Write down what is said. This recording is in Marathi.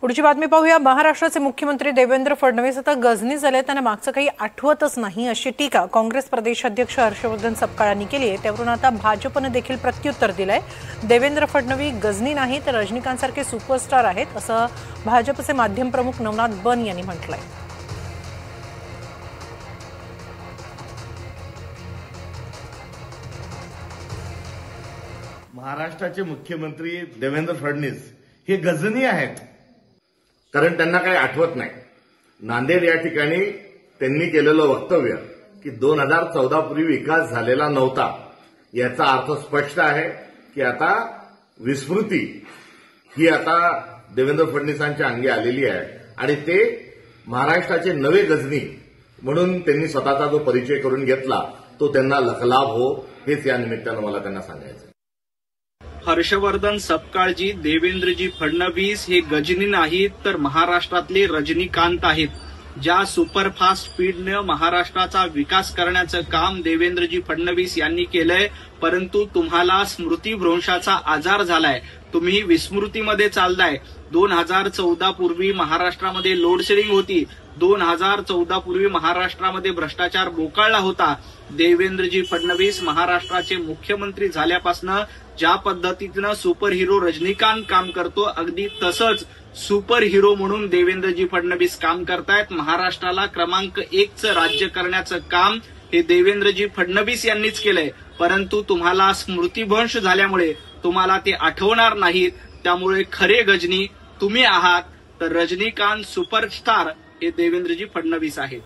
पुढची बातमी पाहूया। महाराष्ट्राचे मुख्यमंत्री देवेंद्र फडणवीस आता गजनी झाले, त्यांना मागचं काही आठवतच नाही अशी टीका काँग्रेस प्रदेशाध्यक्ष हर्षवर्धन सपकाळ यांनी केली आहे। त्यावरून आता भाजपने देखील प्रत्युत्तर दिलंय। देवेंद्र फडणवीस गजनी नाही तर रजनीकांतसारखे सुपरस्टार आहेत असं भाजपचे माध्यम प्रमुख नवनाथ बन यांनी म्हटलंय। महाराष्ट्राचे मुख्यमंत्री देवेंद्र फडणवीस हे गजनी आहेत, कारण त्यांना काही आठवत नाही। नांदेड या ठिकाणी त्यांनी केलेलं वक्तव्य की 2014 पूर्वी विकास झालेला नव्हता, याचा अर्थ स्पष्ट आहे की आता विस्मृती ही आता देवेंद्र फडणवीसांच्या अंगी आलेली आहे आणि ते महाराष्ट्राचे नवे गजनी म्हणून त्यांनी स्वतःचा जो परिचय करून घेतला तो त्यांना लखलाभ हो, हेच या निमित्तानं मला त्यांना सांगायचं। हर्षवर्धन सपकाळजी, देवेंद्रजी फडणवीस हे गजनी नाहीत तर महाराष्ट्रातले रजनीकांत आहेत। ज्या सुपरफास्ट स्पीडने महाराष्ट्राचा विकास करण्याचं काम देवेंद्रजी फडणवीस यांनी केलंय, परंतु तुम्हाला स्मृतिभ्रंशाचा आजार झालाय, तुम्ही विस्मृतीमध्ये चाललाय। 2014 पूर्वी महाराष्ट्रामध्ये लोडशेडिंग होती, 2014 पूर्वी महाराष्ट्रामध्ये भ्रष्टाचार बोकाळला होता। देवेंद्रजी फडणवीस महाराष्ट्राचे मुख्यमंत्री झाल्यापासून ज्या पद्धतीनं सुपर हिरो रजनीकांत काम करतो, अगदी तसंच सुपर हिरो म्हणून देवेंद्रजी फडणवीस काम करतायत। महाराष्ट्राला क्रमांक 1चं राज्य करण्याचं काम हे देवेंद्रजी फडणवीस यांनीच केलंय, परंतु तुम्हाला स्मृतिभ्रंश झाल्यामुळे तुम्हाला ते आठवणार नाहीत। त्यामुळे खरे गजनी तुम्ही आहात, तर रजनीकांत सुपरस्टार हे देवेंद्रजी फडणवीस आहेत।